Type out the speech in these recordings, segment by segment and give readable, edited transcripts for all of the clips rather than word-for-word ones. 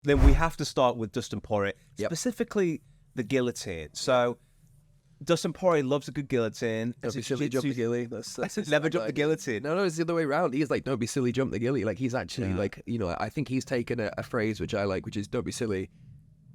then we have to start with Dustin Poirier, Yep. specifically the guillotine. So Dustin Poirier loves a good guillotine. Don't be silly, jump the gilly. That's Never jump the guillotine. No, it's the other way around. He's like, don't be silly, jump the gilly. Like, he's actually like, I think he's taken a phrase which I like, which is don't be silly,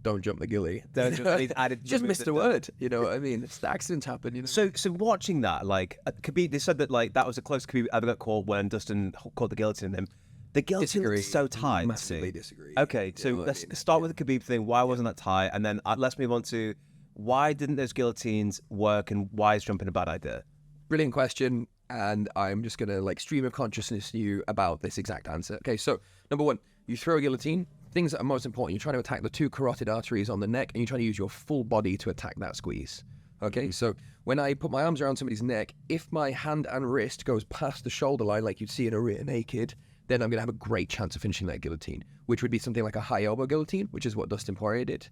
don't jump the gilly. He's added Just missed a word. You know what I mean? It's the accidents happen. You know? So watching that, like Khabib, they said that like that was the closest Khabib ever got caught when Dustin caught the guillotine in him. The guillotine was so tight. Massively disagree. Okay, so let's start with the Khabib thing. Why wasn't that tight? And then let's move on to why didn't those guillotines work and why is jumping a bad idea? Brilliant question. And I'm just going to like stream of consciousness you about this exact answer. Okay, so number one, you throw a guillotine. Things that are most important, you're trying to attack the two carotid arteries on the neck and you're trying to use your full body to attack that squeeze. Okay, so when I put my arms around somebody's neck, if my hand and wrist goes past the shoulder line like you'd see in a rear naked, then I'm going to have a great chance of finishing that guillotine, which would be something like a high elbow guillotine, which is what Dustin Poirier did.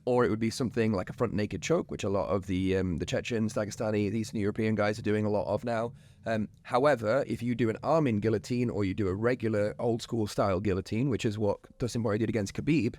Or it would be something like a front naked choke, which a lot of the Chechens, Dagestani, Eastern European guys are doing a lot of now. However, if you do an arm-in guillotine or you do a regular old-school style guillotine, which is what Dustin Poirier did against Khabib,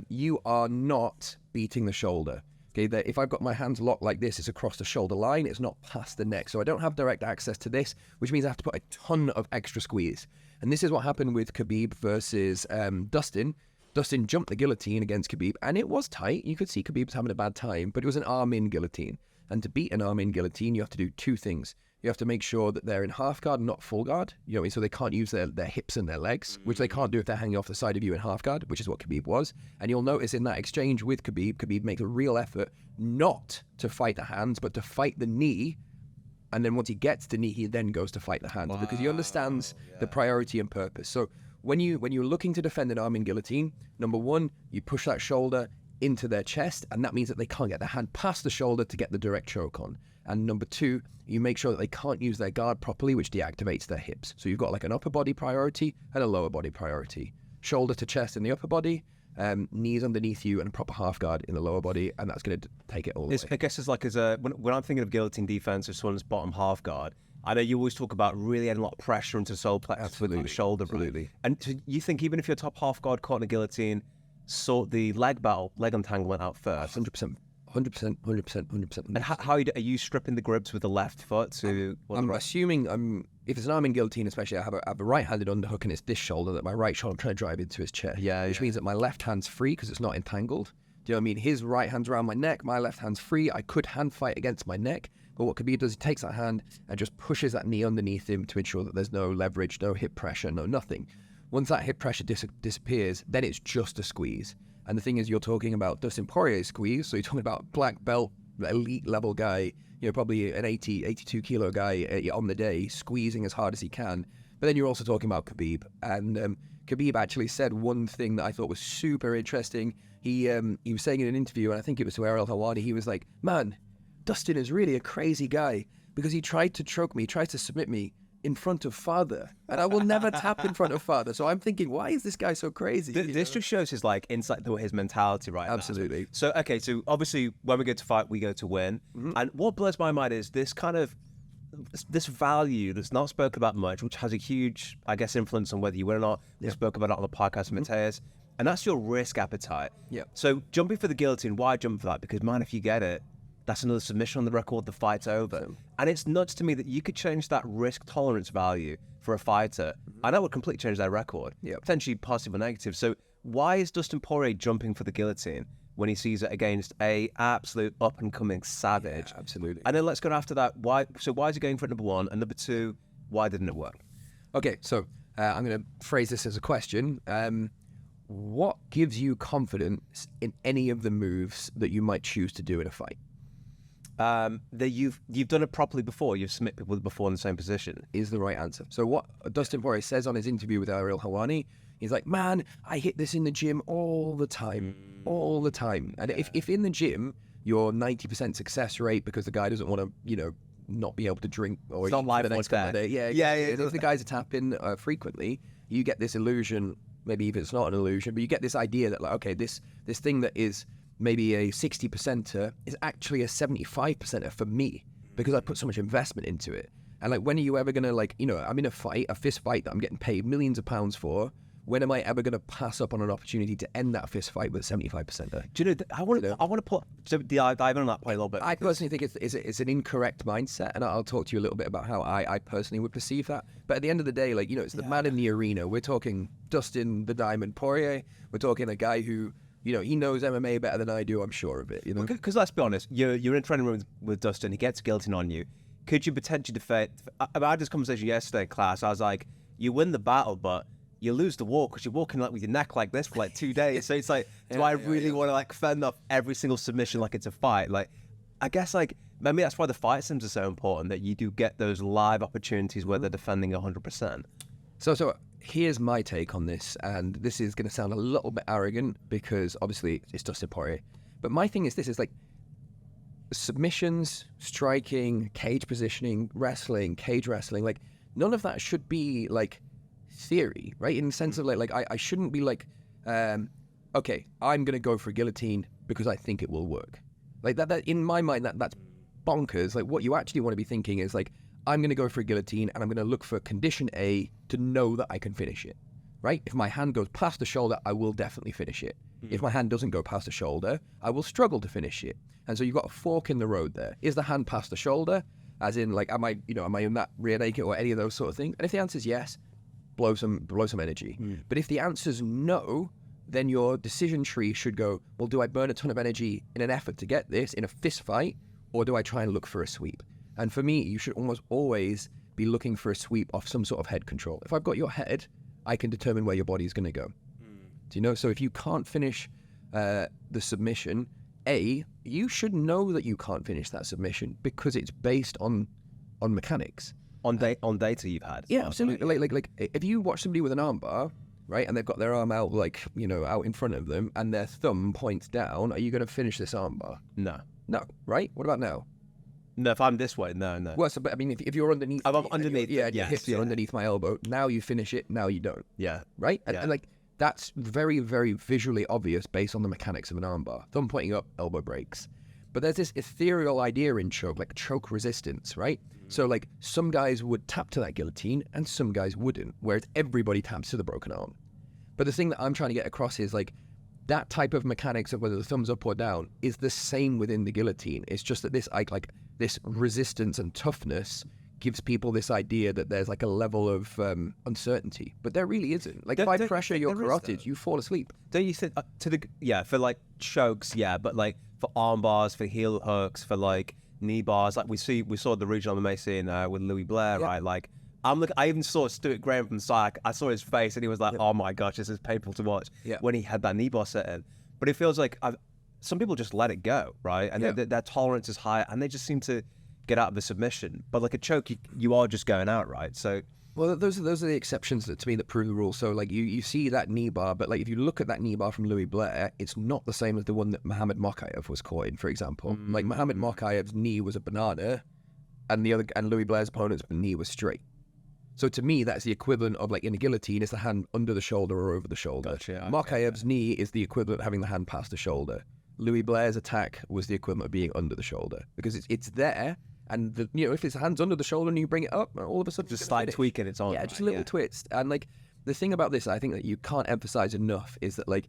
you are not beating the shoulder. Okay, if I've got my hands locked like this, it's across the shoulder line, it's not past the neck. So I don't have direct access to this, which means I have to put a ton of extra squeeze. And this is what happened with Khabib versus Dustin. Dustin jumped the guillotine against Khabib, and it was tight. You could see Khabib's having a bad time, but it was an arm-in guillotine. And to beat an arm-in guillotine, you have to do two things. You have to make sure that they're in half guard, not full guard. You know what I mean? So they can't use their hips and their legs, which they can't do if they're hanging off the side of you in half guard, which is what Khabib was. And you'll notice in that exchange with Khabib, Khabib makes a real effort not to fight the hands, but to fight the knee. And then once he gets the knee, he then goes to fight the hands because he understands the priority and purpose. So when you're looking to defend an arm in guillotine, number one, you push that shoulder into their chest, and that means that they can't get their hand past the shoulder to get the direct choke on. And number two, you make sure that they can't use their guard properly, which deactivates their hips. So you've got like an upper body priority and a lower body priority. Shoulder to chest in the upper body, knees underneath you and a proper half guard in the lower body, and that's going to take it all away. I guess it's like when I'm thinking of guillotine defense or someone's bottom half guard, I know you always talk about really adding a lot of pressure into the solar plexus with the shoulder. Absolutely. Right? And so you think even if you're top half guard caught in a guillotine, sort the leg entanglement out first? 100%. 100%. And how are you stripping the grips with the left foot to... I'm assuming if it's an arm in guillotine, especially, I have a right-handed underhook and it's this shoulder that my right shoulder I'm trying to drive into his chest. Which means that my left hand's free because it's not entangled. Do you know what I mean? His right hand's around my neck, my left hand's free. I could hand fight against my neck, but what Khabib does, he takes that hand and just pushes that knee underneath him to ensure that there's no leverage, no hip pressure, no nothing. Once that hip pressure disappears, then it's just a squeeze. And the thing is, you're talking about Dustin Poirier's squeeze, so you're talking about black belt, elite level guy, probably an 82 kilo guy on the day, squeezing as hard as he can. But then you're also talking about Khabib. And Khabib actually said one thing that I thought was super interesting. He was saying in an interview, and I think it was to Ariel Helwani, he was like, man, Dustin is really a crazy guy because he tried to choke me, he tries to submit me in front of father, and I will never tap in front of father. So I'm thinking, why is this guy so crazy? This just shows his like insight, his mentality, right? Absolutely. So obviously when we go to fight, we go to win. And what blows my mind is this value that's not spoken about much, which has a huge, I guess, influence on whether you win or not. We spoke about it on the podcast with Mateus, and that's your risk appetite. Yeah. So jumping for the guillotine, why jump for that? Because man, if you get it, that's another submission on the record, the fight's over. And it's nuts to me that you could change that risk tolerance value for a fighter, and that would completely change their record, potentially positive or negative. So why is Dustin Poirier jumping for the guillotine when he sees it against a absolute up-and-coming savage? Yeah, absolutely. And then let's go after that. Why is he going for it, number one? And number two, why didn't it work? Okay, so I'm going to phrase this as a question. What gives you confidence in any of the moves that you might choose to do in a fight? That you've done it properly before. You've submitted people before in the same position is the right answer. So what Dustin Poirier says on his interview with Ariel Helwani, he's like, man, I hit this in the gym all the time. And if in the gym you're 90% success rate because the guy doesn't want to, not be able to drink or it's not live the next couple of days. If the guys are tapping frequently, you get this illusion. Maybe even it's not an illusion, but you get this idea that like, okay, this thing that is maybe a 60%er is actually a 75%er for me because I put so much investment into it. And like, when are you ever going to I'm in a fight, a fist fight that I'm getting paid millions of pounds for. when am I ever going to pass up on an opportunity to end that fist fight with a 75%? Do you know? I want to put dive in on that point a little bit. I personally think it's an incorrect mindset, and I'll talk to you a little bit about how I personally would perceive that. But at the end of the day, like, it's the man in the arena. We're talking Dustin the Diamond Poirier. We're talking a guy who, he knows MMA better than I do. I'm sure of it. Because let's be honest, you're in a training room with Dustin. He gets guillotine on you. Could you potentially defeat? I had this conversation yesterday in class. I was like, you win the battle, but you lose the war because you're walking like with your neck like this for like 2 days. So it's like, do I really want to like fend off every single submission like it's a fight? Like, I guess like maybe that's why the fight sims are so important, that you do get those live opportunities where they're defending 100%. So here's my take on this, and this is going to sound a little bit arrogant because obviously it's Dustin Poirier. But my thing is this is like submissions, striking, cage positioning, wrestling, cage wrestling, like none of that should be like theory, right? In the sense of like I shouldn't be like, okay, I'm going to go for guillotine because I think it will work. Like that in my mind, that's bonkers. Like what you actually want to be thinking is like, I'm going to go for a guillotine and I'm going to look for condition A to know that I can finish it, right? If my hand goes past the shoulder, I will definitely finish it. If my hand doesn't go past the shoulder, I will struggle to finish it. And so you've got a fork in the road there. Is the hand past the shoulder? As in, like, am I in that rear naked or any of those sort of things? And if the answer is yes, blow some energy. But if the answer is no, then your decision tree should go, well, do I burn a ton of energy in an effort to get this in a fist fight, or do I try and look for a sweep? And for me, you should almost always be looking for a sweep off some sort of head control. If I've got your head, I can determine where your body is going to go. Do you know? So if you can't finish the submission, you should know that you can't finish that submission because it's based on mechanics. On data you've had. Yeah, absolutely. Like if you watch somebody with an armbar, right, and they've got their arm out, like, out in front of them, and their thumb points down, are you going to finish this armbar? No, right? What about now? No, if I'm this way, no. Well, so, but I mean, if you're underneath, I'm underneath. Your hips are underneath my elbow. Now you finish it. Now you don't. Yeah. Right. And like that's very, very visually obvious based on the mechanics of an armbar. Thumb pointing up, elbow breaks. But there's this ethereal idea in choke, like choke resistance, right? So like some guys would tap to that guillotine and some guys wouldn't, whereas everybody taps to the broken arm. But the thing that I'm trying to get across is like that type of mechanics of whether the thumb's up or down is the same within the guillotine. It's just that this this resistance and toughness gives people this idea that there's like a level of uncertainty, but there really isn't. Like by pressure your carotid, you fall asleep. Don't you think for like chokes, but like for arm bars, for heel hooks, for like knee bars, like we saw the regional MMA scene with Louis Blair, right? Like I even saw Stuart Graham from the side. I saw his face and he was like, oh my gosh, this is painful to watch when he had that knee bar set in. But it feels like some people just let it go, right? And their tolerance is high and they just seem to get out of the submission. But like a choke, you are just going out, right? So, well, those are the exceptions to me that prove the rule. So like you see that knee bar, but like if you look at that knee bar from Louis Blair, it's not the same as the one that Muhammad Mokaev was caught in, for example. Like Muhammad Mokaev's knee was a banana, and Louis Blair's opponent's knee was straight. So to me, that's the equivalent of like in a guillotine, it's the hand under the shoulder or over the shoulder. Gotcha, Mokaev's knee is the equivalent of having the hand past the shoulder. Louis Blair's attack was the equivalent of being under the shoulder because it's there. And if his hand's under the shoulder and you bring it up, all of a sudden just slight tweak and it's on. Yeah, just a little twist. And like the thing about this, I think that you can't emphasize enough is that like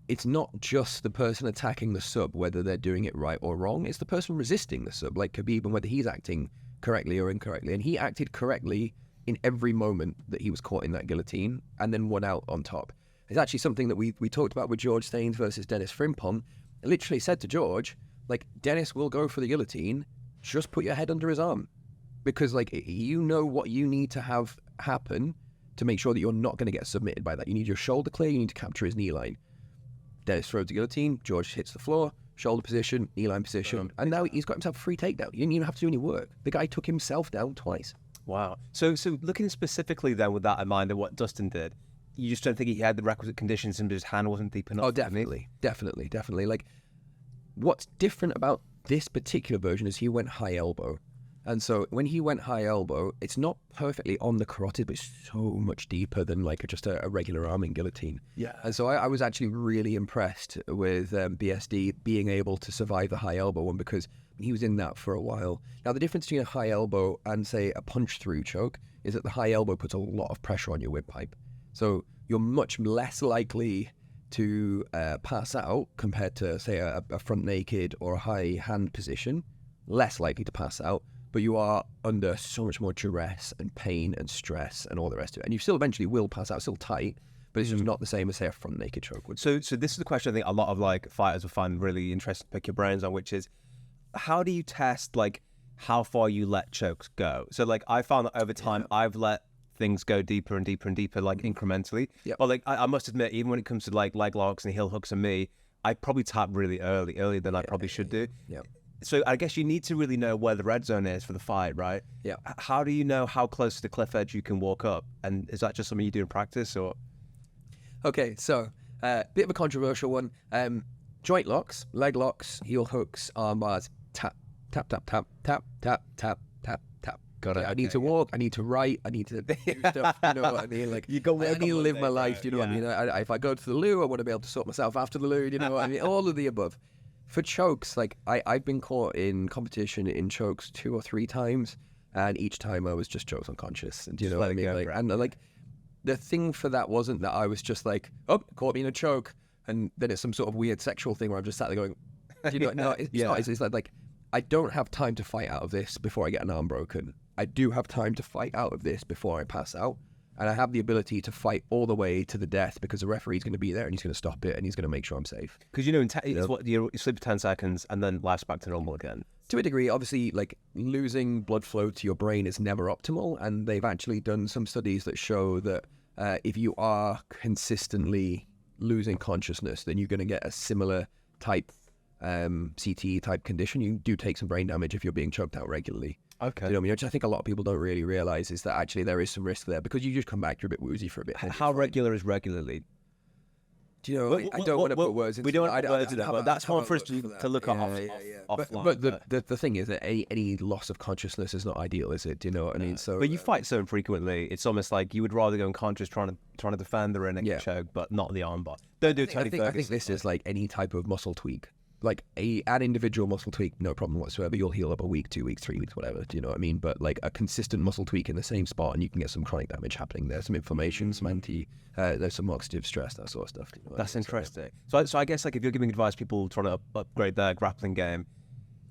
it's not just the person attacking the sub, whether they're doing it right or wrong. It's the person resisting the sub, like Khabib, and whether he's acting correctly or incorrectly. And he acted correctly in every moment that he was caught in that guillotine and then won out on top. It's actually something that we talked about with George Staines versus Dennis Frimpong. I literally said to George, like, Dennis will go for the guillotine, just put your head under his arm. Because, like, you know what you need to have happen to make sure that you're not going to get submitted by that. You need your shoulder clear, you need to capture his knee line. Dennis throws the guillotine, George hits the floor, shoulder position, knee line position, and now he's got himself a free takedown. He didn't even have to do any work. The guy took himself down twice. Wow. So looking specifically then with that in mind and what Dustin did, you just don't think he had the requisite conditions and his hand wasn't deep enough? Oh, definitely. Like, what's different about this particular version is he went high elbow. And so when he went high elbow, it's not perfectly on the carotid, but it's so much deeper than like just a regular arming guillotine. Yeah. And so I was actually really impressed with BSD being able to survive the high elbow one because he was in that for a while. Now, the difference between a high elbow and, say, a punch-through choke is that the high elbow puts a lot of pressure on your windpipe. So you're much less likely to pass out compared to, say, a front naked or a high hand position. Less likely to pass out, but you are under so much more duress and pain and stress and all the rest of it. And you still eventually will pass out, still tight, but it's just not the same as, say, a front naked choke would. So this is the question I think a lot of like fighters will find really interesting to pick your brains on, which is how do you test like how far you let chokes go? So like I found that over time I've let things go deeper and deeper and deeper, like incrementally. Yep. But like I must admit, even when it comes to like leg locks and heel hooks and me, I probably tap really earlier than I probably should do. Yeah. So I guess you need to really know where the red zone is for the fight, right? Yeah. How do you know how close to the cliff edge you can walk up? And is that just something you do in practice, or? Okay, so bit of a controversial one. Joint locks, leg locks, heel hooks, arm bars, tap, tap, tap, tap, tap, tap, tap, tap, tap. Got it. I need to walk, I need to write, I need to do stuff, you know what I mean? Like, You go I work need to on live one my day, life, bro. you know what I mean? If I go to the loo, I want to be able to sort myself after the loo, you know what I mean? All of the above. For chokes, like, I've been caught in competition in chokes 2 or 3 times, and each time I was just choked unconscious. And do you know what I mean? Like, and like, the thing for that wasn't that I was just like, oh, caught me in a choke, and then it's some sort of weird sexual thing where I'm just sat there going, do you know? No, it's not. It's like I don't have time to fight out of this before I get an arm broken. I do have time to fight out of this before I pass out, and I have the ability to fight all the way to the death because the referee's going to be there and he's going to stop it and he's going to make sure I'm safe. Because it's what you sleep for 10 seconds and then life's back to normal again. To a degree, obviously, like losing blood flow to your brain is never optimal, and they've actually done some studies that show that if you are consistently losing consciousness, then you're going to get a similar type CTE type condition. You do take some brain damage if you're being choked out regularly. Okay. You know what I mean? Which I think a lot of people don't really realize is that actually there is some risk there because you just come back, you're a bit woozy for a bit. How regular is regularly? Do you know? I don't want to put words into We don't it. want to put words in it, but that's one for us to look at offline. But the thing is that any loss of consciousness is not ideal, is it? Do you know what I mean? So, but you fight so infrequently, it's almost like you would rather go unconscious trying to defend the rear neck choke, but not the armbar. Don't do Tony Ferguson. I think this is like any type of muscle tweak. Like an individual muscle tweak, no problem whatsoever. You'll heal up a week, 2 weeks, 3 weeks, whatever. Do you know what I mean? But like a consistent muscle tweak in the same spot, and you can get some chronic damage happening there, some inflammation, some there's some oxidative stress, that sort of stuff. You know That's interesting. So I guess like if you're giving advice, people trying to upgrade their grappling game,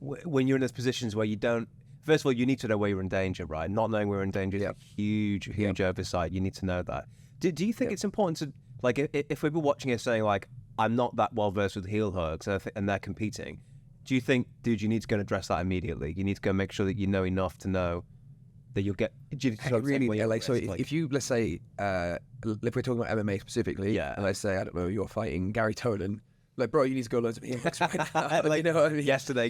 when you're in those positions where you don't, first of all, you need to know where you're in danger, right? Not knowing where you're in danger is a huge oversight. You need to know that. Do you think it's important to, like, if people watching it saying like, I'm not that well versed with heel hooks and they're competing, do you think, dude, you need to go and address that immediately? You need to go make sure that you know enough to know that you'll get. If you, let's say, if we're talking about MMA specifically, and let's say, I don't know, you're fighting Gary Tolan, like, bro, you need to go learn some heel hooks right now. Like, you know what I mean? Yesterday,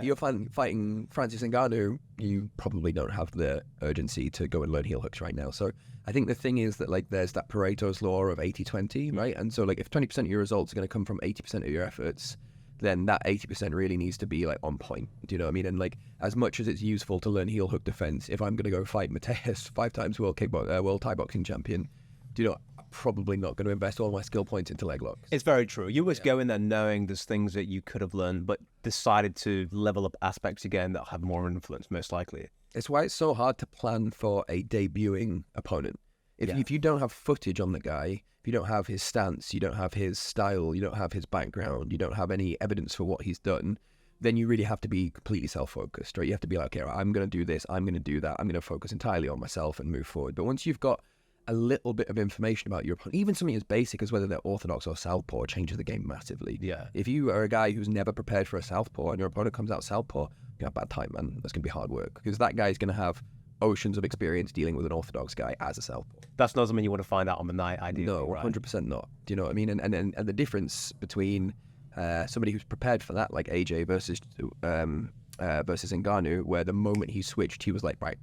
You're fighting Francis Ngannou, you probably don't have the urgency to go and learn heel hooks right now. So I think the thing is that, like, there's that Pareto's law of 80-20, right? And so, like, if 20% of your results are going to come from 80% of your efforts, then that 80% really needs to be, like, on point. Do you know what I mean? And, like, as much as it's useful to learn heel hook defense, if I'm going to go fight Mateus, 5 times world Thai boxing champion, do you know, I'm probably not going to invest all my skill points into leg locks. It's very true. You always go in there knowing there's things that you could have learned, but decided to level up aspects again that have more influence, most likely. It's why it's so hard to plan for a debuting opponent. If you don't have footage on the guy, if you don't have his stance, you don't have his style, you don't have his background, you don't have any evidence for what he's done, then you really have to be completely self-focused, right? You have to be like, okay, I'm going to do this, I'm going to do that, I'm going to focus entirely on myself and move forward. But once you've got a little bit of information about your opponent, even something as basic as whether they're orthodox or southpaw, changes the game massively. Yeah. If you are a guy who's never prepared for a southpaw and your opponent comes out southpaw, you're going to have bad time, man. That's going to be hard work because that guy's going to have oceans of experience dealing with an orthodox guy as a southpaw. That's not something you want to find out on the night, ideally. No, 100% not. Do you know what I mean? And the difference between somebody who's prepared for that, like AJ versus Ngannou, where the moment he switched, he was like, right,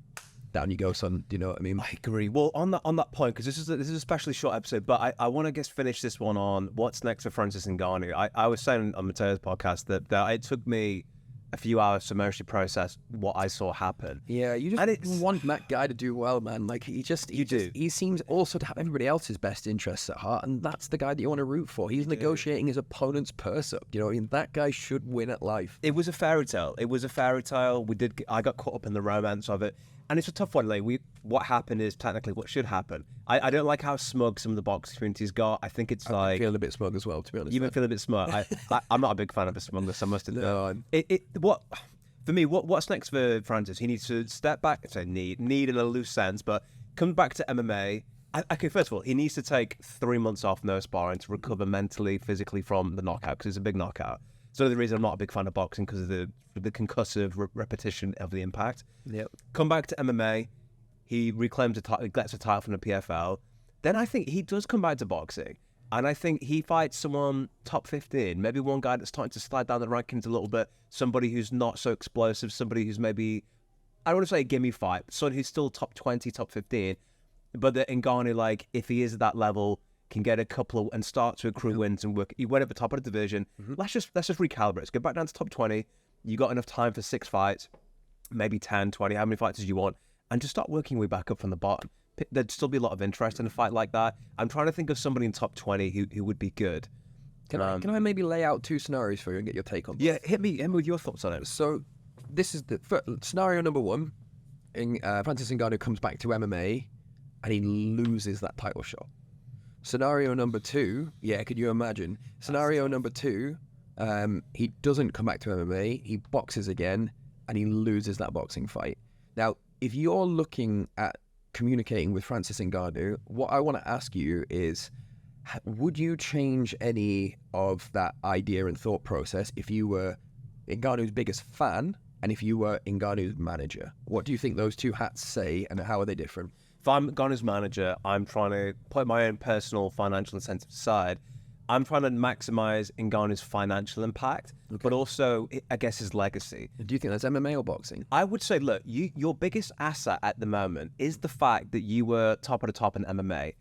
down you go, son. Do you know what I mean? I agree. Well, on that point, because this is a especially short episode, but I want to just finish this one on what's next for Francis Ngannou. I was saying on Mateo's podcast that it took me a few hours to emotionally process what I saw happen. Yeah, you just want that guy to do well, man. Like, he seems also to have everybody else's best interests at heart, and that's the guy that you want to root for. He's negotiating his opponent's purse up. You know what I mean? That guy should win at life. It was a fairy tale. I got caught up in the romance of it. And it's a tough one, like what happened is technically what should happen. I don't like how smug some of the boxing community's got. I think it's I feel a bit smug as well, to be honest. You've been feeling a bit smug. I'm not a big fan of the smugness, I must admit. No, For me, what's next for Francis? He needs to step back. I say need in a loose sense, but come back to MMA. Okay, first of all, he needs to take 3 months off no sparring to recover mentally, physically from the knockout, because it's a big knockout. So the reason I'm not a big fan of boxing, because of the concussive repetition of the impact. Yep. Come back to MMA. He reclaims gets a title from the PFL. Then I think he does come back to boxing. And I think he fights someone top 15, maybe one guy that's starting to slide down the rankings a little bit, somebody who's not so explosive, somebody who's maybe, I don't want to say a gimme fight, but someone who's still top 20, top 15. But that Ngannou, like, if he is at that level, can get a couple and start to accrue wins and work. He went at the top of the division. Let's just recalibrate. Let's go back down to top 20. You got enough time for 6 fights, maybe 10, 20, how many fights as you want, and just start working your way back up from the bottom. There'd still be a lot of interest in a fight like that. I'm trying to think of somebody in top 20 who would be good. Can I maybe lay out 2 scenarios for you and get your take on them? Yeah, hit me with your thoughts on it. So this is the scenario number 1. Francis Ngannou comes back to MMA and he loses that title shot. Scenario number 2, could you imagine? Scenario number 2, he doesn't come back to MMA, he boxes again, and he loses that boxing fight. Now, if you're looking at communicating with Francis Ngannou, what I want to ask you is, would you change any of that idea and thought process if you were Ngannou's biggest fan and if you were Ngannou's manager? What do you think those 2 hats say, and how are they different? If I'm Ngannou's manager, I'm trying to put my own personal financial incentives aside. I'm trying to maximize Ngannou's financial impact, but also, I guess, his legacy. Do you think that's MMA or boxing? I would say, look, your biggest asset at the moment is the fact that you were top of the top in MMA.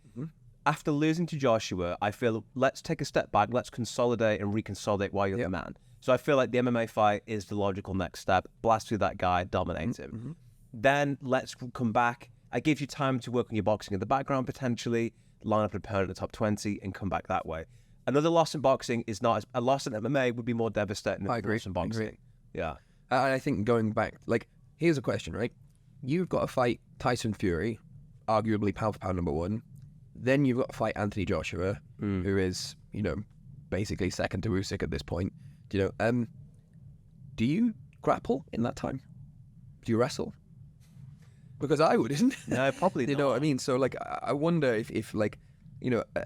After losing to Joshua, I feel, let's take a step back, let's consolidate and reconsolidate while you're the man. So I feel like the MMA fight is the logical next step. Blast through that guy, dominate him. Then let's come back. I give you time to work on your boxing in the background, potentially, line up an opponent in the top 20 and come back that way. Another loss in boxing is not a loss in MMA would be more devastating than a loss in boxing. Yeah. I think going back, like, here's a question, right? You've got to fight Tyson Fury, arguably pound for pound number 1. Then you've got to fight Anthony Joshua, who is, basically second to Usyk at this point. Do you grapple in that time? Do you wrestle? Because I wouldn't. No, probably not. You know what I mean? So, like, I wonder if like,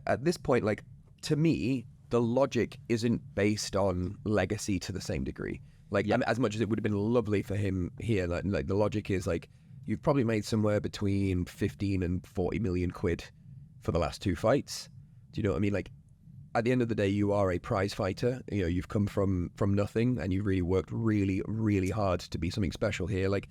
at this point, like, to me, the logic isn't based on legacy to the same degree. Like, as much as it would have been lovely for him here, like the logic is, like, you've probably made somewhere between 15 and 40 million quid for the last 2 fights. Do you know what I mean? Like, at the end of the day, you are a prize fighter. You've come from nothing, and you've really worked really, really hard to be something special here. Like,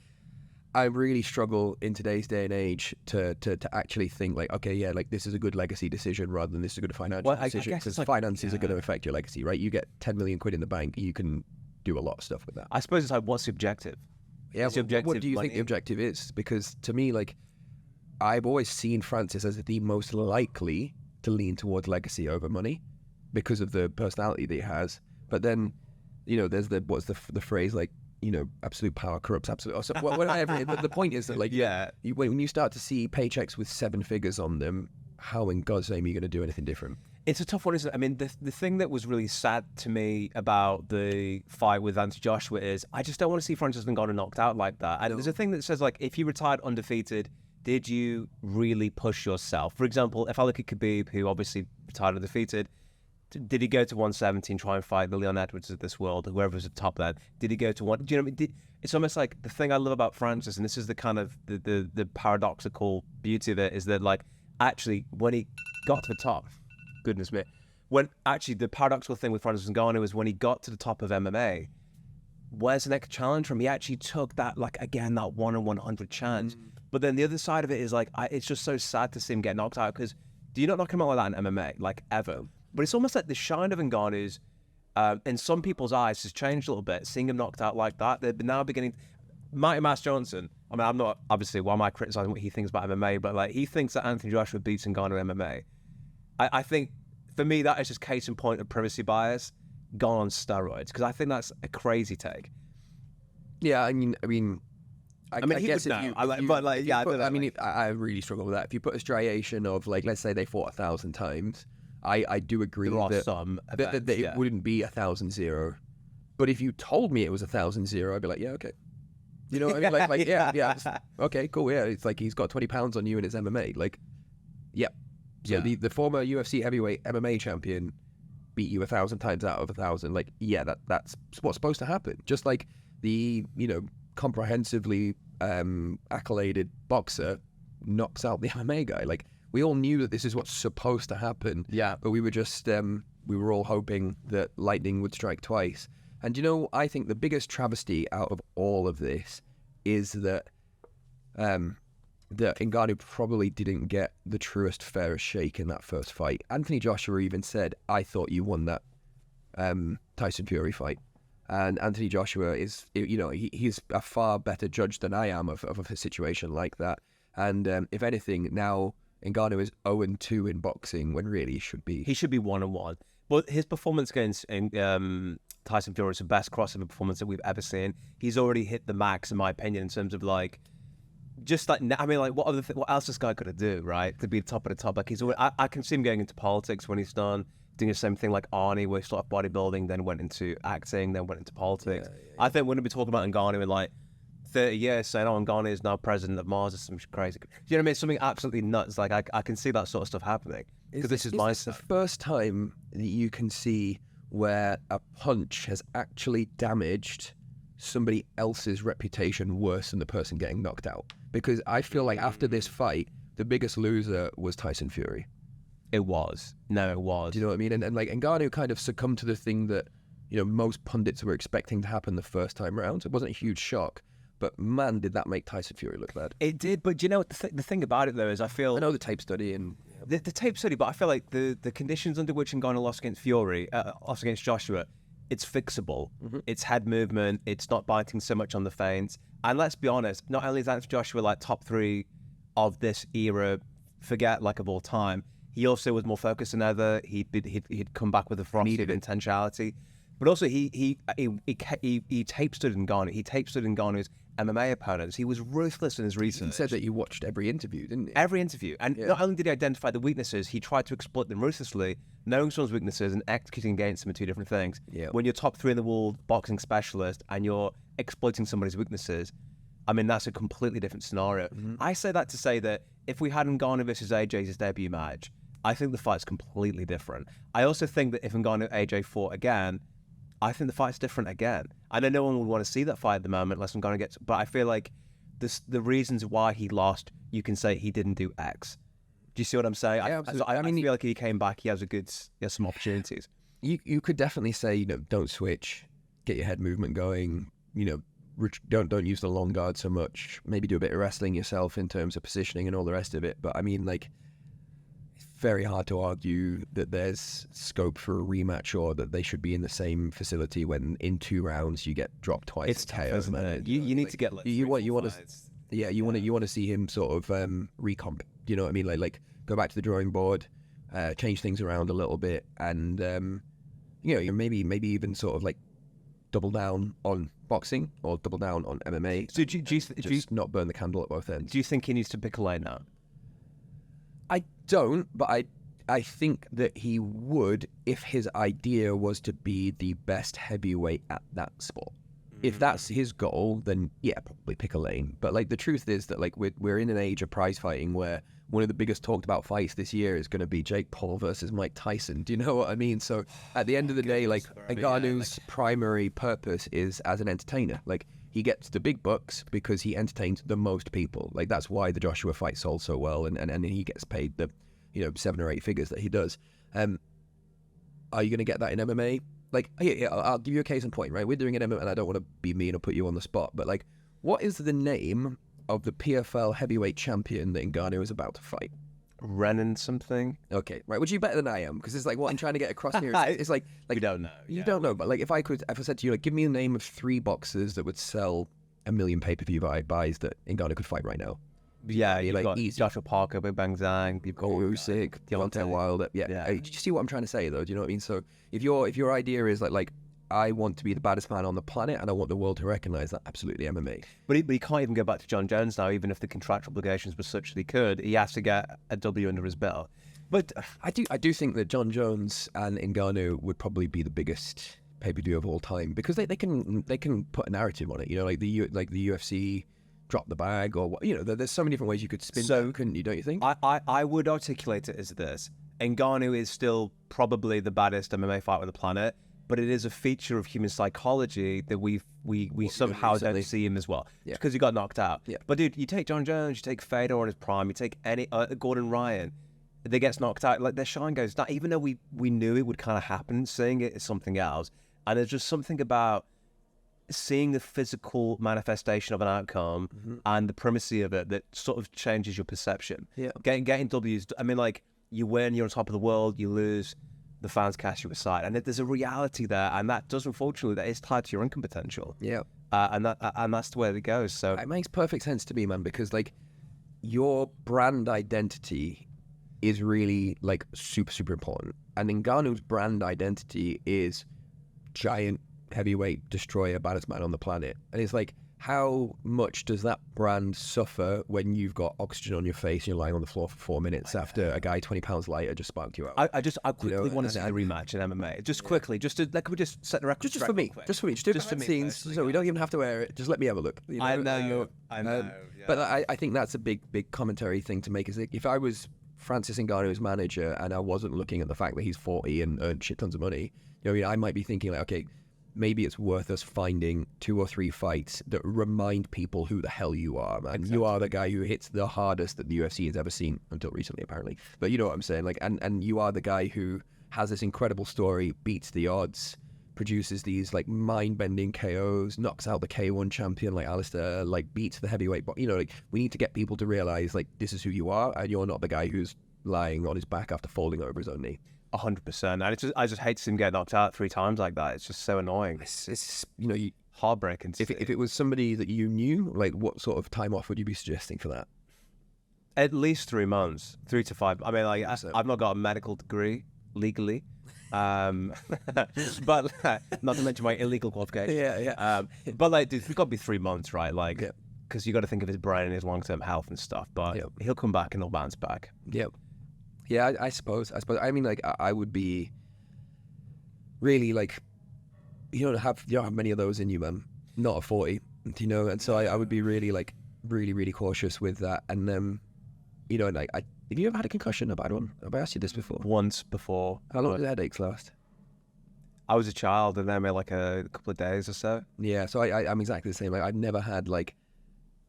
I really struggle in today's day and age to actually think, like, okay, yeah, like, this is a good legacy decision rather than this is a good financial decision, because finances are going to affect your legacy, right? You get 10 million quid in the bank, you can do a lot of stuff with that. I suppose it's like, what's the objective? Yeah, what do you think the objective is? Because to me, like, I've always seen Francis as the most likely to lean towards legacy over money because of the personality that he has. But then, there's what's the phrase, like, absolute power corrupts absolute. So whatever. The point is that, like, when you start to see paychecks with 7 figures on them, how in God's name are you going to do anything different? It's a tough one, isn't it? I mean, the thing that was really sad to me about the fight with Anthony Joshua is I just don't want to see Francis Ngannou knocked out like that. And there's a thing that says, like, if you retired undefeated, did you really push yourself? For example, if I look at Khabib, who obviously retired undefeated, did he go to 117, try and fight the Leon Edwards of this world, whoever was at the top then? Did he go to one? Do you know what I mean? It's almost like the thing I love about Francis, and this is the kind of the paradoxical beauty of it, is that, like, actually, when he got to the top, goodness me, when actually the paradoxical thing with Francis Ngannou is when he got to the top of MMA, where's the next challenge from him? He actually took that, like, again, that 1 in 100 chance. But then the other side of it is, like, it's just so sad to see him get knocked out, because do you not knock him out like that in MMA, like, ever? But it's almost like the shine of Ngannou's, in some people's eyes, has changed a little bit. Seeing him knocked out like that, they're now beginning. Mighty Mass Johnson, I mean, I'm not, obviously, why am I criticizing what he thinks about MMA, but, like, he thinks that Anthony Joshua beats Ngannou in MMA. I think, for me, that is just case in point of privacy bias gone on steroids, because I think that's a crazy take. Yeah, I mean, I mean, he guess would if know. you, I like- if you- but, like, if you yeah, I put- don't know, I mean, I really struggle with that. If you put a striation of like, let's say they fought 1,000 times, I do agree There are that, some that events, it yeah. wouldn't be 1,000-0. But if you told me it was 1,000-0, I'd be like, yeah, okay. You know what I mean? Like yeah, okay, cool. Yeah, it's like he's got 20 pounds on you and it's MMA. Like, yeah. So Yeah. the former UFC heavyweight MMA champion beat you 1,000 times out of 1,000. Like, yeah, that's what's supposed to happen. Just like the comprehensively accoladed boxer knocks out the MMA guy. Like, we all knew that this is what's supposed to happen. Yeah. But we were just we were all hoping that lightning would strike twice. And I think the biggest travesty out of all of this is that that Ngannou probably didn't get the truest, fairest shake in that first fight. Anthony Joshua even said, "I thought you won that Tyson Fury fight." And Anthony Joshua is, he's a far better judge than I am of a situation like that. And if anything, now Ngannou is 0-2 in boxing when really he should be. He should be 1-1. But his performance against Tyson Fury is the best crossover performance that we've ever seen. He's already hit the max, in my opinion, in terms of like, just like, I mean, like, what else this guy could have do, right? To be top of the top. Like, I can see him going into politics when he's done, doing the same thing like Arnie, where he started off bodybuilding, then went into acting, then went into politics. I think we're going to be talking about Ngannou in like 30 years, saying, oh, Ngannou is now president of Mars or some crazy. Do you know what I mean? Something absolutely nuts. Like, I can see that sort of stuff happening. Because this is my the first time that you can see where a punch has actually damaged somebody else's reputation worse than the person getting knocked out. Because I feel like after this fight, the biggest loser was Tyson Fury. It was. No, it was. Do you know what I mean? And like Ngannou kind of succumbed to the thing that, most pundits were expecting to happen the first time round. It wasn't a huge shock. But man, did that make Tyson Fury look bad. It did, but do you know what the thing about it, though, is I know the tape study and... The tape study, but I feel like the conditions under which Ngannou lost against lost against Joshua, it's fixable. Mm-hmm. It's head movement. It's not biting so much on the feints. And let's be honest, not only is that Joshua like top 3 of this era, forget like of all time, he also was more focused than ever. He'd come back with a ferocity of intentionality. But also he tape stood Ngannou. He tape stood Ngannou's MMA opponents. He was ruthless in his research. He said that you watched every interview, didn't you? Every interview. And not only did he identify the weaknesses, he tried to exploit them ruthlessly, knowing someone's weaknesses and executing against them are two different things. Yeah. When you're top 3 in the world boxing specialist and you're exploiting somebody's weaknesses, I mean, that's a completely different scenario. Mm-hmm. I say that to say that if we had Ngannou versus AJ's debut match, I think the fight's completely different. I also think that if Ngannou AJ fought again, I think the fight's different again. I know no one would want to see that fight at the moment unless Ngannou gets... But I feel like the reasons why he lost, you can say he didn't do X. Do you see what I'm saying? Yeah, I feel like he came back, he has some opportunities. You could definitely say, don't switch, get your head movement going, don't use the long guard so much, maybe do a bit of wrestling yourself in terms of positioning and all the rest of it. But I mean, like, it's very hard to argue that there's scope for a rematch or that they should be in the same facility when in 2 rounds you get dropped twice. It's tough, isn't it? You need to get like you want to see him sort of recomp. You know what I mean? Like go back to the drawing board, change things around a little bit, and maybe even sort of like double down on boxing or double down on MMA. So do you not burn the candle at both ends? Do you think he needs to pick a lane now? I don't, but I think that he would if his idea was to be the best heavyweight at that sport. If that's his goal, then yeah, probably pick a lane. But like the truth is that like we're in an age of prize fighting where one of the biggest talked about fights this year is going to be Jake Paul versus Mike Tyson. Do you know what I mean? So at the end of the day, like Ngannou's primary purpose is as an entertainer. Like he gets the big bucks because he entertains the most people. Like that's why the Joshua fight sold so well, and he gets paid the 7 or 8 figures that he does. Are you going to get that in MMA? Like, yeah, I'll give you a case in point, right? We're doing an MMA, and I don't want to be mean or put you on the spot, but like, what is the name of the PFL heavyweight champion that Ngannou is about to fight? Renan something? Okay, right, which you better than I am, because it's like what I'm trying to get across here. It's like we don't know. You don't know, but like if I said to you, like, give me the name of 3 boxers that would sell 1 million pay-per-view buys that Ngannou could fight right now. Yeah, you've like got easy. Joshua Parker, Big Bang Zhang, you've got Usyk, Deontay Wilder. Yeah. Do you see what I'm trying to say though? Do you know what I mean? So if your idea is like I want to be the baddest man on the planet, and I want the world to recognize that. Absolutely, MMA. But he can't even go back to John Jones now, even if the contractual obligations were such that he could. He has to get a W under his belt. But I do think that John Jones and Ngannou would probably be the biggest pay-per-view of all time, because they can put a narrative on it. You know, like the UFC drop the bag, or you know, there's so many different ways you could spin that, couldn't you? Don't you think? I would articulate it as this: Ngannou is still probably the baddest MMA fighter on the planet, but it is a feature of human psychology that we somehow don't see him as well. Yeah. Because he got knocked out. Yeah. But dude, you take John Jones, you take Fedor in his prime, you take any Gordon Ryan, they gets knocked out, like their shine goes down. Even though we knew it would kind of happen, seeing it is something else. And there's just something about seeing the physical manifestation of an outcome and the primacy of it that sort of changes your perception. Yeah. Getting W's, I mean, like, you win, you're on top of the world, you lose, the fans cast you aside. And there's a reality there, and that does, unfortunately, that is tied to your income potential. Yeah. And that's the way it goes. So it makes perfect sense to me, man, because like your brand identity is really like super, super important. And Ngannou's brand identity is giant heavyweight destroyer, baddest man on the planet. And it's like, how much does that brand suffer when you've got oxygen on your face and you're lying on the floor for 4 minutes after a guy 20 pounds lighter just sparked you out? I quickly want to see a rematch in MMA. Just quickly, could we just set the record just for me, just for me, just do Just for me, scenes, so we don't even have to wear it. Just let me have a look. You know? I know. Yeah. But I think that's a big commentary thing to make. Is like, if I was Francis Ngannou's manager and I wasn't looking at the fact that he's 40 and earned shit tons of money, you know, I might be thinking like, okay, maybe it's worth us finding 2 or 3 fights that remind people who the hell you are, man. Exactly. You are the guy who hits the hardest that the UFC has ever seen, until recently, apparently. But you know what I'm saying? Like, and you are the guy who has this incredible story, beats the odds, produces these like mind-bending KOs, knocks out the K1 champion like Alistair, like beats the heavyweight. But you know, like, we need to get people to realize like this is who you are, and you're not the guy who's lying on his back after falling over his own knee. 100%. And I just hate to see him get knocked out 3 times like that. It's just so annoying. It's you know, heartbreaking. If it was somebody that you knew, like, what sort of time off would you be suggesting for that? At least 3 months, 3 to 5. I mean, like, I've not got a medical degree legally, but not to mention my illegal qualification. Yeah. But like, dude, it's got to be 3 months, right? Like, because you got to think of his brain and his long-term health and stuff. But he'll come back and he'll bounce back. Yep. Yeah, I suppose. I mean, like, I would be really like, you don't have many of those in you, man. Not at 40, you know. And so I would be really like, really cautious with that. And you know, like, have you ever had a concussion, a bad one? Have I asked you this before? Once before. How long did the headaches last? I was a child, and then maybe like a couple of days or so. Yeah, so I'm exactly the same. Like, I've never had like,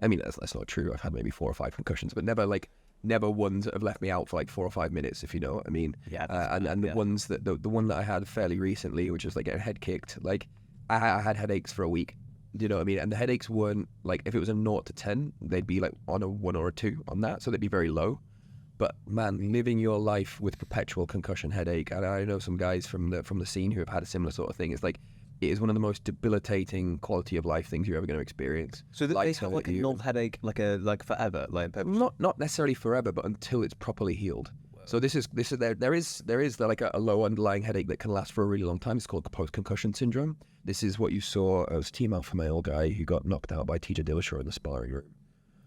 I mean, that's not true. I've had maybe 4 or 5 concussions, but never ones that have left me out for like 4 or 5 minutes, if you know what I mean. Yeah. And the ones that the one that I had fairly recently, which was like getting head kicked, like I had headaches for a week. Do you know what I mean? And the headaches weren't like, if it was a 0 to 10, they'd be like on a 1 or a 2 on that, so they'd be very low. But man, living your life with perpetual concussion headache, and I know some guys from the scene who have had a similar sort of thing. It's like, it is one of the most debilitating quality of life things you're ever going to experience. So they have like a null headache, like forever, like not necessarily forever, but until it's properly healed. Whoa. So this is there is like a low underlying headache that can last for a really long time. It's called post-concussion syndrome. This is what you saw as Team Alpha Male guy who got knocked out by TJ Dillashaw in the sparring room.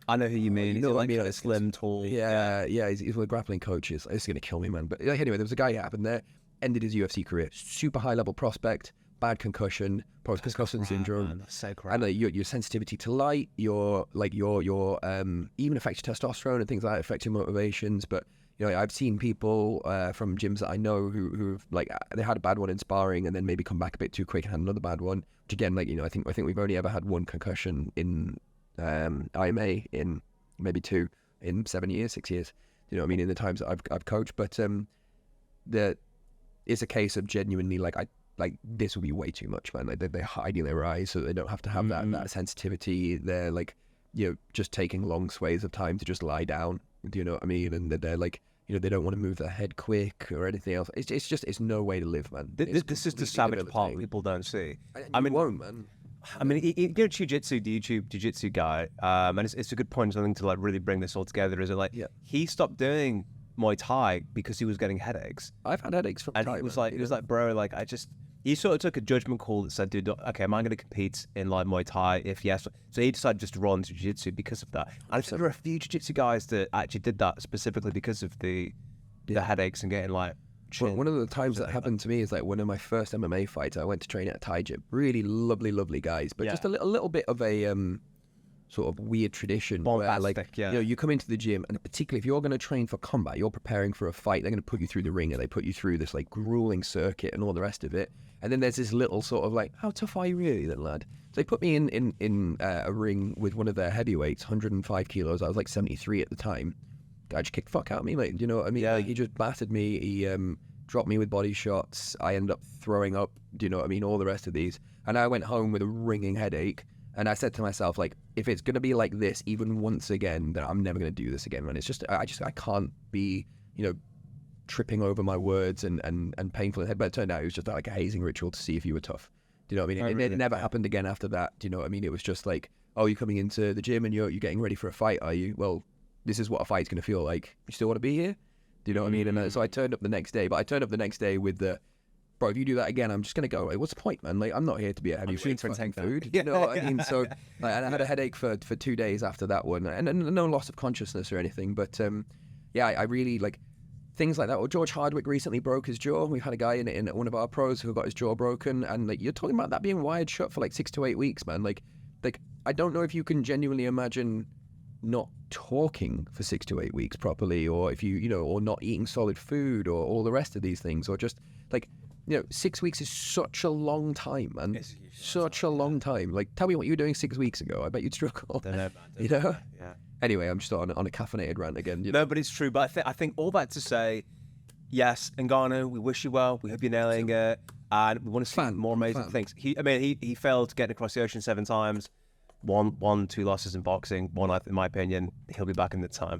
I know who you mean. You know what I mean? Like slim, tall. Yeah. He's one of the grappling coaches. It's going to kill me, man. But like, anyway, there was a guy who happened there, ended his UFC career. Super high level prospect, bad concussion, post-concussion syndrome. Man, that's so crap. And your sensitivity to light, your even affects your testosterone and things like that, affect your motivations. But you know, I've seen people from gyms that I know who've like, they had a bad one in sparring and then maybe come back a bit too quick and had another bad one. Which again, like, you know, I think we've only ever had 1 concussion in IMA, in maybe 2 in 7 years, 6 years. You know what I mean? In the times that I've coached, but there is a case of genuinely like this will be way too much, man. Like they're hiding their eyes so they don't have to have that sensitivity. They're like, you know, just taking long sways of time to just lie down. Do you know what I mean? And they're like, you know, they don't want to move their head quick or anything else. It's no way to live, man. This is the savage part people don't see. I mean, won't, man. I mean, you know, jiu-jitsu, the YouTube jiu-jitsu guy, and it's a good point, something to like really bring this all together. Is it like he stopped doing Muay Thai because he was getting headaches. I've had headaches from Thai, he was like, bro, like I just, He sort of took a judgment call that said, dude, okay, am I going to compete in like Muay Thai? If yes. So he decided just to run to Jiu-Jitsu because of that. And I think there are a few Jiu-Jitsu guys that actually did that specifically because of the headaches and getting like One of the times that happened to me is like one of my first MMA fights. I went to train at a Thai gym. Really lovely guys, but just a little bit of a sort of weird tradition where, like, you know, you come into the gym, and particularly if you're going to train for combat, you're preparing for a fight, they're going to put you through the ring, and they put you through this like grueling circuit and all the rest of it. And then there's this little sort of like, how tough are you really then, lad? So they put me in a ring with one of their heavyweights, 105 kilos. I was like 73 at the time. Guy just kicked fuck out of me, mate. Do you know what I mean? Like, he just battered me. He dropped me with body shots. I ended up throwing up. Do you know what I mean? All the rest of these. And I went home with a ringing headache. And I said to myself, like, if it's going to be like this even once again, then I'm never going to do this again, man. It's just, I can't be, you know, tripping over my words and painful in the head. But it turned out it was just like a hazing ritual to see if you were tough. Do you know what I mean? It never happened again after that. Do you know what I mean? It was just like, oh, you're coming into the gym and you're getting ready for a fight, are you? Well, this is what a fight's going to feel like. You still want to be here? Do you know what I mean? And so I turned up the next day, but I turned up the next day with the, bro, if you do that again, I'm just going to go, like, what's the point, man? Like, I'm not here to be a heavyweight fucking food. You know what I mean? So like, and I had a headache for 2 days after that one, and no loss of consciousness or anything. But yeah, I really, like, things like that. Or George Hardwick recently broke his jaw. We've had a guy in one of our pros who got his jaw broken, and like, you're talking about that being wired shut for like 6 to 8 weeks, man. Like I don't know if you can genuinely imagine not talking for 6 to 8 weeks properly, or if you know, or not eating solid food, or all the rest of these things, or just like, you know, 6 weeks is such a long time, man. It's such a long time. Like, tell me what you were doing 6 weeks ago. I bet you'd struggle. Don't know, man. You know? Yeah. Anyway, I'm just on a caffeinated rant again. You know? No, but it's true. But I think all that to say, yes, Ngannou, we wish you well. We hope you're nailing it, and we want to see more amazing things. He failed getting across the ocean 7 times. 2 losses in boxing. One, in my opinion, he'll be back in the time.